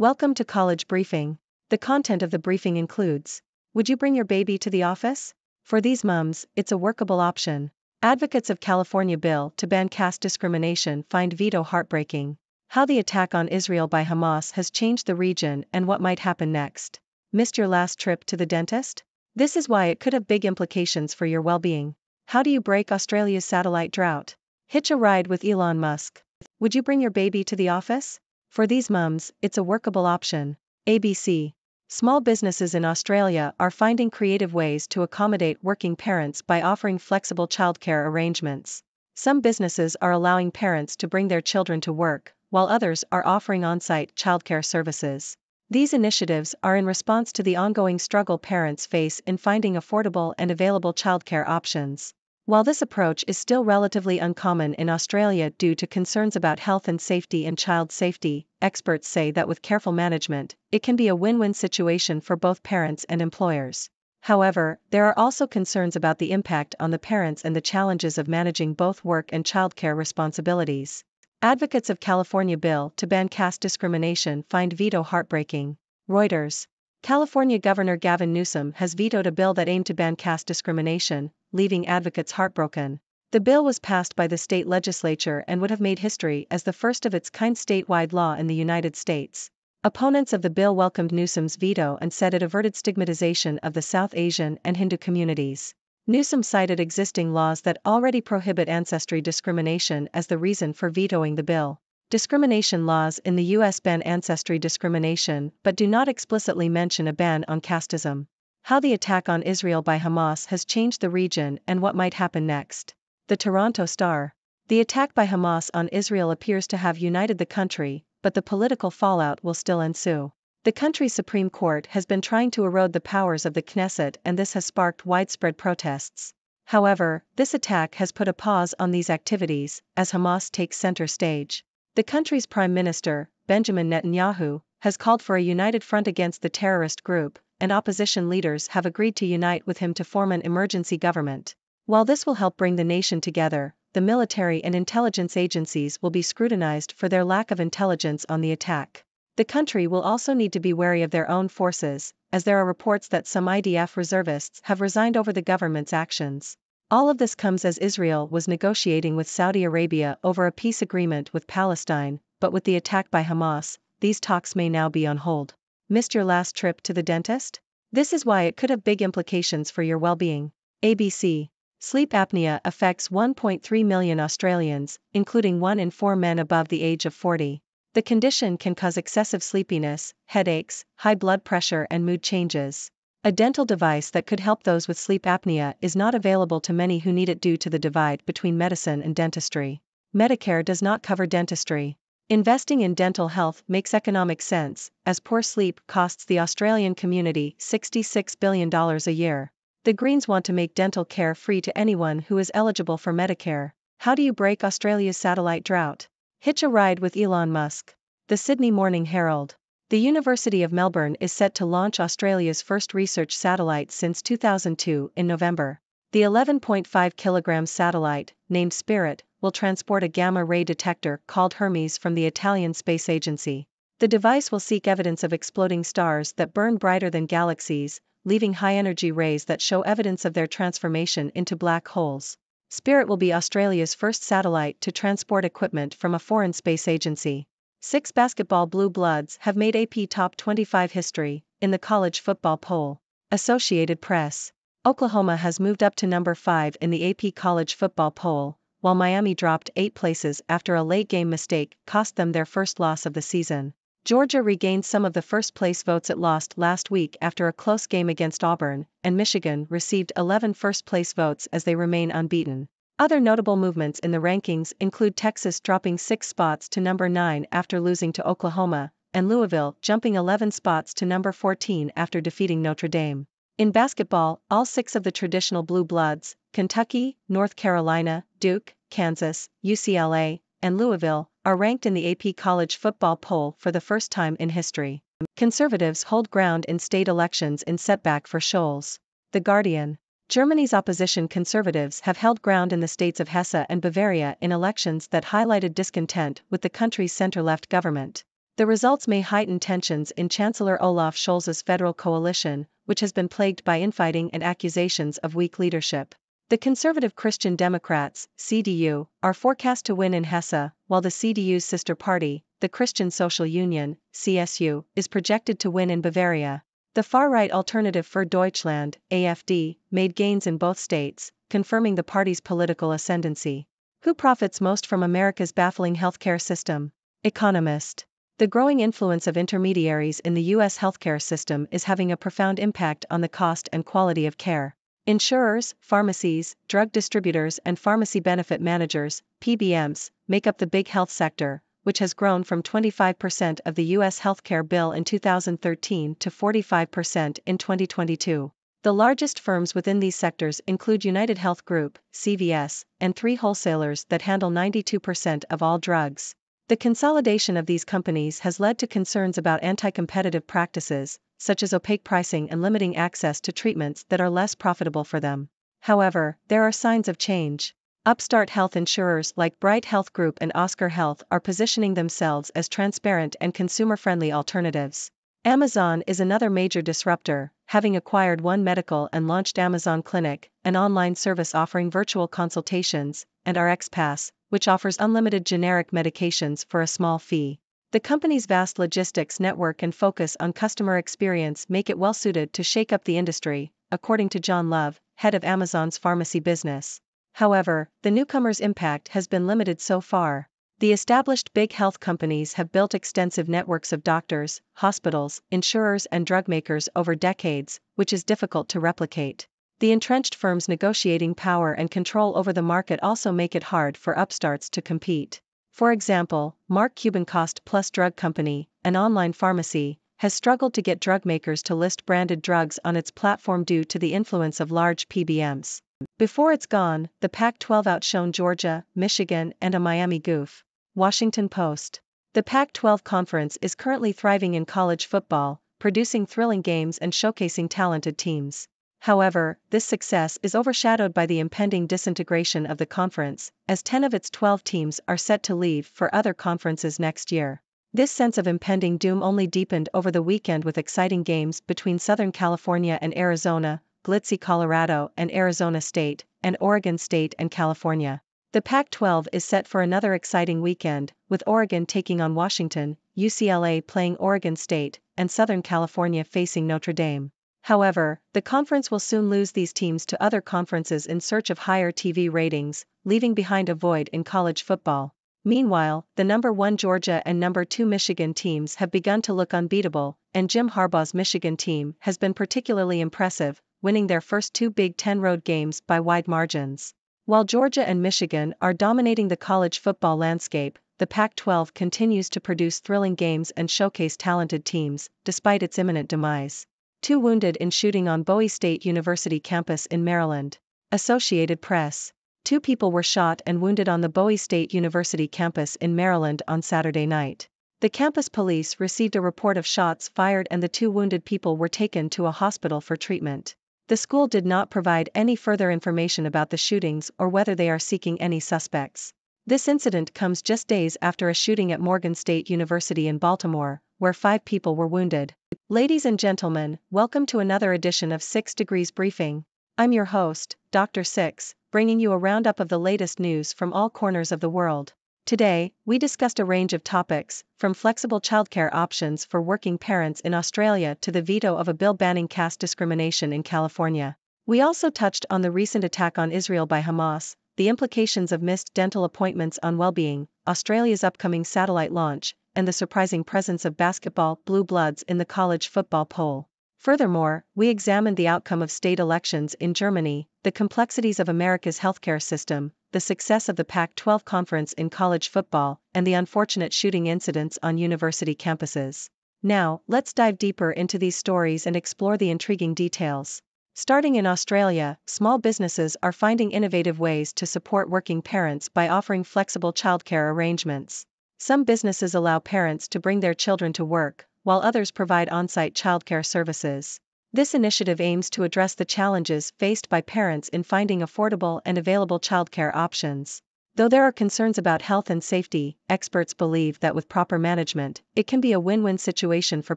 Welcome to College Briefing. The content of the briefing includes: would you bring your baby to the office? For these mums, it's a workable option. Advocates of California bill to ban caste discrimination find veto heartbreaking. How the attack on Israel by Hamas has changed the region and what might happen next. Missed your last trip to the dentist? This is why it could have big implications for your well-being. How do you break Australia's satellite drought? Hitch a ride with Elon Musk. Would you bring your baby to the office? For these mums, it's a workable option. ABC. Small businesses in Australia are finding creative ways to accommodate working parents by offering flexible childcare arrangements. Some businesses are allowing parents to bring their children to work, while others are offering on-site childcare services. These initiatives are in response to the ongoing struggle parents face in finding affordable and available childcare options. While this approach is still relatively uncommon in Australia due to concerns about health and safety and child safety, experts say that with careful management, it can be a win-win situation for both parents and employers. However, there are also concerns about the impact on the parents and the challenges of managing both work and childcare responsibilities. Advocates of California bill to ban caste discrimination find veto heartbreaking. Reuters. California Governor Gavin Newsom has vetoed a bill that aimed to ban caste discrimination, leaving advocates heartbroken. The bill was passed by the state legislature and would have made history as the first of its kind statewide law in the United States. Opponents of the bill welcomed Newsom's veto and said it averted stigmatization of the South Asian and Hindu communities. Newsom cited existing laws that already prohibit ancestry discrimination as the reason for vetoing the bill. Discrimination laws in the U.S. ban ancestry discrimination but do not explicitly mention a ban on casteism. How the attack on Israel by Hamas has changed the region and what might happen next. The Toronto Star. The attack by Hamas on Israel appears to have united the country, but the political fallout will still ensue. The country's Supreme Court has been trying to erode the powers of the Knesset, and this has sparked widespread protests. However, this attack has put a pause on these activities, as Hamas takes center stage. The country's Prime Minister, Benjamin Netanyahu, has called for a united front against the terrorist group, and opposition leaders have agreed to unite with him to form an emergency government. While this will help bring the nation together, the military and intelligence agencies will be scrutinized for their lack of intelligence on the attack. The country will also need to be wary of their own forces, as there are reports that some IDF reservists have resigned over the government's actions. All of this comes as Israel was negotiating with Saudi Arabia over a peace agreement with Palestine, but with the attack by Hamas, these talks may now be on hold. Missed your last trip to the dentist? This is why it could have big implications for your well-being. ABC. Sleep apnea affects 1.3 million Australians, including 1 in 4 men above the age of 40. The condition can cause excessive sleepiness, headaches, high blood pressure and mood changes. A dental device that could help those with sleep apnea is not available to many who need it due to the divide between medicine and dentistry. Medicare does not cover dentistry. Investing in dental health makes economic sense, as poor sleep costs the Australian community $66 billion a year. The Greens want to make dental care free to anyone who is eligible for Medicare. How do you break Australia's satellite drought? Hitch a ride with Elon Musk. The Sydney Morning Herald. The University of Melbourne is set to launch Australia's first research satellite since 2002 in November. The 11.5 kilogram satellite, named Spirit, will transport a gamma-ray detector called Hermes from the Italian Space Agency. The device will seek evidence of exploding stars that burn brighter than galaxies, leaving high-energy rays that show evidence of their transformation into black holes. Spirit will be Australia's first satellite to transport equipment from a foreign space agency. 6 basketball blue bloods have made AP Top 25 history in the college football poll. Associated Press. Oklahoma has moved up to number 5 in the AP college football poll, while Miami dropped 8 places after a late-game mistake cost them their first loss of the season. Georgia regained some of the first-place votes it lost last week after a close game against Auburn, and Michigan received 11 first-place votes as they remain unbeaten. Other notable movements in the rankings include Texas dropping 6 spots to number 9 after losing to Oklahoma, and Louisville jumping 11 spots to number 14 after defeating Notre Dame. In basketball, all 6 of the traditional blue bloods, Kentucky, North Carolina, Duke, Kansas, UCLA, and Louisville, are ranked in the AP college football poll for the first time in history. Conservatives hold ground in state elections in setback for Scholz. The Guardian. Germany's opposition conservatives have held ground in the states of Hesse and Bavaria in elections that highlighted discontent with the country's center-left government. The The results may heighten tensions in Chancellor Olaf Scholz's federal coalition, which has been plagued by infighting and accusations of weak leadership. The conservative Christian Democrats, CDU, are forecast to win in Hesse, while the CDU's sister party, the Christian Social Union, CSU, is projected to win in Bavaria. The far-right Alternative für Deutschland, AfD, made gains in both states, confirming the party's political ascendancy. Who profits most from America's baffling healthcare system? Economist. The growing influence of intermediaries in the U.S. healthcare system is having a profound impact on the cost and quality of care. Insurers, pharmacies, drug distributors and pharmacy benefit managers, PBMs, make up the big health sector, which has grown from 25% of the U.S. healthcare bill in 2013 to 45% in 2022. The largest firms within these sectors include United Health Group, CVS, and 3 wholesalers that handle 92% of all drugs. The consolidation of these companies has led to concerns about anti-competitive practices, such as opaque pricing and limiting access to treatments that are less profitable for them. However, there are signs of change. Upstart health insurers like Bright Health Group and Oscar Health are positioning themselves as transparent and consumer-friendly alternatives. Amazon is another major disruptor, having acquired One Medical and launched Amazon Clinic, an online service offering virtual consultations, and RxPass, which offers unlimited generic medications for a small fee. The company's vast logistics network and focus on customer experience make it well-suited to shake up the industry, according to John Love, head of Amazon's pharmacy business. However, the newcomer's impact has been limited so far. The established big health companies have built extensive networks of doctors, hospitals, insurers and drug makers over decades, which is difficult to replicate. The entrenched firms' negotiating power and control over the market also make it hard for upstarts to compete. For example, Mark Cuban Cost Plus Drug Company, an online pharmacy, has struggled to get drug makers to list branded drugs on its platform due to the influence of large PBMs. Before it's gone, the Pac-12 outshone Georgia, Michigan, and a Miami Goof. Washington Post. The Pac-12 conference is currently thriving in college football, producing thrilling games and showcasing talented teams. However, this success is overshadowed by the impending disintegration of the conference, as 10 of its 12 teams are set to leave for other conferences next year. This sense of impending doom only deepened over the weekend with exciting games between Southern California and Arizona, glitzy Colorado and Arizona State, and Oregon State and California. The Pac-12 is set for another exciting weekend, with Oregon taking on Washington, UCLA playing Oregon State, and Southern California facing Notre Dame. However, the conference will soon lose these teams to other conferences in search of higher TV ratings, leaving behind a void in college football. Meanwhile, the number 1 Georgia and number 2 Michigan teams have begun to look unbeatable, and Jim Harbaugh's Michigan team has been particularly impressive, winning their first 2 Big Ten road games by wide margins. While Georgia and Michigan are dominating the college football landscape, the Pac-12 continues to produce thrilling games and showcase talented teams, despite its imminent demise. 2 wounded in shooting on Bowie State University campus in Maryland. Associated Press. 2 people were shot and wounded on the Bowie State University campus in Maryland on Saturday night. The campus police received a report of shots fired and the 2 wounded people were taken to a hospital for treatment. The school did not provide any further information about the shootings or whether they are seeking any suspects. This incident comes just days after a shooting at Morgan State University in Baltimore, where 5 people were wounded. Ladies and gentlemen, welcome to another edition of 6 Degrees Briefing. I'm your host, Dr. Six, bringing you a roundup of the latest news from all corners of the world. Today, we discussed a range of topics, from flexible childcare options for working parents in Australia to the veto of a bill banning caste discrimination in California. We also touched on the recent attack on Israel by Hamas, the implications of missed dental appointments on well-being, Australia's upcoming satellite launch, and the surprising presence of basketball blue bloods in the college football poll. Furthermore, we examined the outcome of state elections in Germany, the complexities of America's healthcare system, the success of the Pac-12 conference in college football, and the unfortunate shooting incidents on university campuses. Now, let's dive deeper into these stories and explore the intriguing details. Starting in Australia, small businesses are finding innovative ways to support working parents by offering flexible childcare arrangements. Some businesses allow parents to bring their children to work, while others provide on-site childcare services. This initiative aims to address the challenges faced by parents in finding affordable and available childcare options. Though there are concerns about health and safety, experts believe that with proper management, it can be a win-win situation for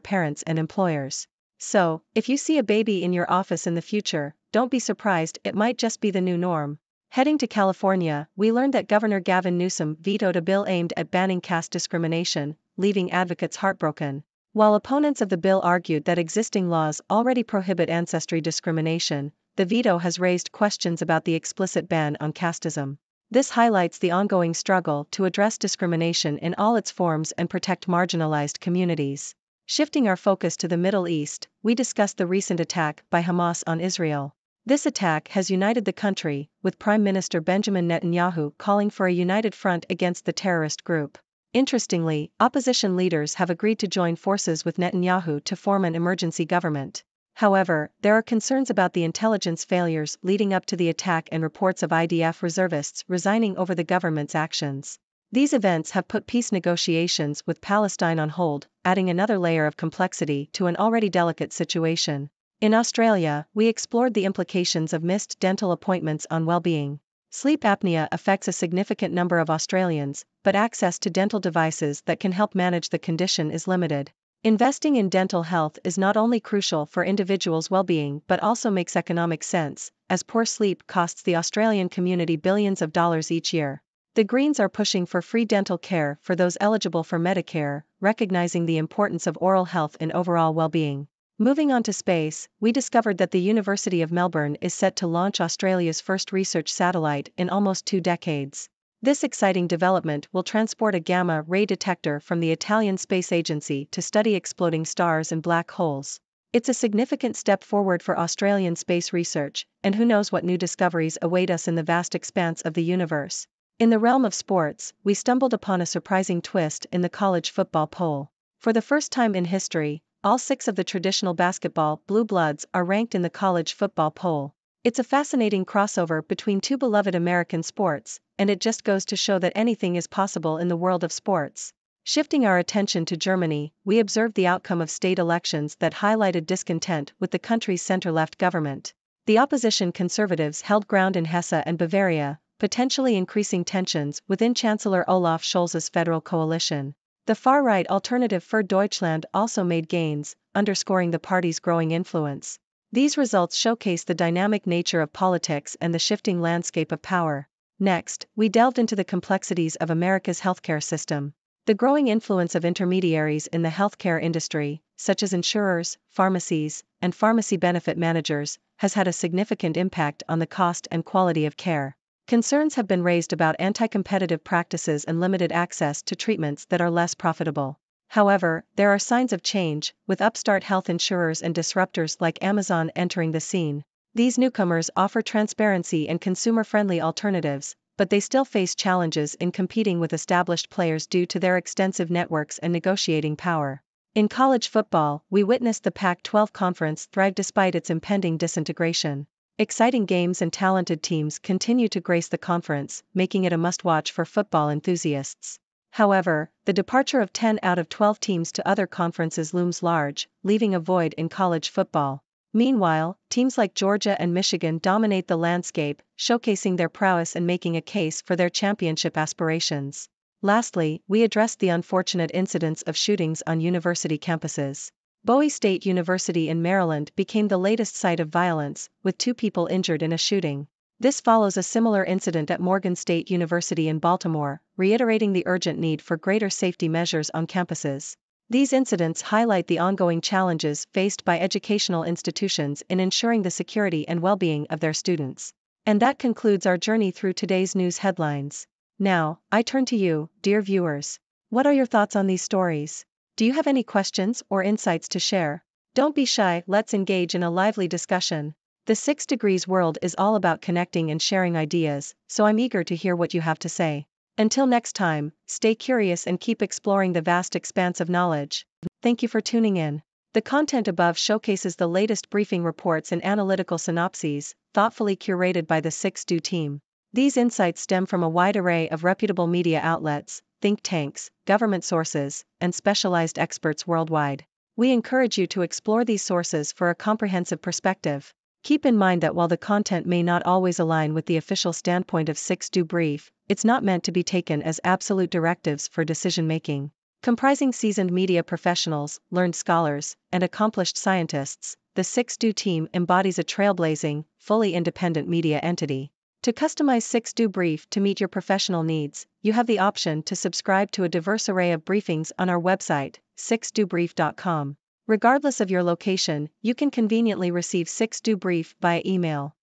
parents and employers. So, if you see a baby in your office in the future, don't be surprised, it might just be the new norm. Heading to California, we learned that Governor Gavin Newsom vetoed a bill aimed at banning caste discrimination, leaving advocates heartbroken. While opponents of the bill argued that existing laws already prohibit ancestry discrimination, the veto has raised questions about the explicit ban on casteism. This highlights the ongoing struggle to address discrimination in all its forms and protect marginalized communities. Shifting our focus to the Middle East, we discuss the recent attack by Hamas on Israel. This attack has united the country, with Prime Minister Benjamin Netanyahu calling for a united front against the terrorist group. Interestingly, opposition leaders have agreed to join forces with Netanyahu to form an emergency government. However, there are concerns about the intelligence failures leading up to the attack and reports of IDF reservists resigning over the government's actions. These events have put peace negotiations with Palestine on hold, adding another layer of complexity to an already delicate situation. In Australia, we explored the implications of missed dental appointments on well-being. Sleep apnea affects a significant number of Australians, but access to dental devices that can help manage the condition is limited. Investing in dental health is not only crucial for individuals' well-being but also makes economic sense, as poor sleep costs the Australian community billions of dollars each year. The Greens are pushing for free dental care for those eligible for Medicare, recognizing the importance of oral health in overall well-being. Moving on to space, we discovered that the University of Melbourne is set to launch Australia's first research satellite in almost 2 decades. This exciting development will transport a gamma-ray detector from the Italian Space Agency to study exploding stars and black holes. It's a significant step forward for Australian space research, and who knows what new discoveries await us in the vast expanse of the universe. In the realm of sports, we stumbled upon a surprising twist in the college football poll. For the first time in history, all 6 of the traditional basketball blue bloods are ranked in the college football poll. It's a fascinating crossover between 2 beloved American sports, and it just goes to show that anything is possible in the world of sports. Shifting our attention to Germany, we observed the outcome of state elections that highlighted discontent with the country's center-left government. The opposition Conservatives held ground in Hesse and Bavaria, potentially increasing tensions within Chancellor Olaf Scholz's federal coalition. The far-right Alternative für Deutschland also made gains, underscoring the party's growing influence. These results showcase the dynamic nature of politics and the shifting landscape of power. Next, we delved into the complexities of America's healthcare system. The growing influence of intermediaries in the healthcare industry, such as insurers, pharmacies, and pharmacy benefit managers, has had a significant impact on the cost and quality of care. Concerns have been raised about anti-competitive practices and limited access to treatments that are less profitable. However, there are signs of change, with upstart health insurers and disruptors like Amazon entering the scene. These newcomers offer transparency and consumer-friendly alternatives, but they still face challenges in competing with established players due to their extensive networks and negotiating power. In college football, we witnessed the Pac-12 conference thrive despite its impending disintegration. Exciting games and talented teams continue to grace the conference, making it a must-watch for football enthusiasts. However, the departure of 10 out of 12 teams to other conferences looms large, leaving a void in college football. Meanwhile, teams like Georgia and Michigan dominate the landscape, showcasing their prowess and making a case for their championship aspirations. Lastly, we addressed the unfortunate incidents of shootings on university campuses. Bowie State University in Maryland became the latest site of violence, with 2 people injured in a shooting. This follows a similar incident at Morgan State University in Baltimore, reiterating the urgent need for greater safety measures on campuses. These incidents highlight the ongoing challenges faced by educational institutions in ensuring the security and well-being of their students. And that concludes our journey through today's news headlines. Now, I turn to you, dear viewers. What are your thoughts on these stories? Do you have any questions or insights to share? Don't be shy, let's engage in a lively discussion. The 6 Degrees world is all about connecting and sharing ideas, so I'm eager to hear what you have to say. Until next time, stay curious and keep exploring the vast expanse of knowledge. Thank you for tuning in. The content above showcases the latest briefing reports and analytical synopses, thoughtfully curated by the 6Do team. These insights stem from a wide array of reputable media outlets, think tanks, government sources, and specialized experts worldwide. We encourage you to explore these sources for a comprehensive perspective. Keep in mind that while the content may not always align with the official standpoint of 6Do Brief, it's not meant to be taken as absolute directives for decision-making. Comprising seasoned media professionals, learned scholars, and accomplished scientists, the 6Do team embodies a trailblazing, fully independent media entity. To customize 6Do Brief to meet your professional needs, you have the option to subscribe to a diverse array of briefings on our website, 6dobrief.com. Regardless of your location, you can conveniently receive 6Do Brief via email.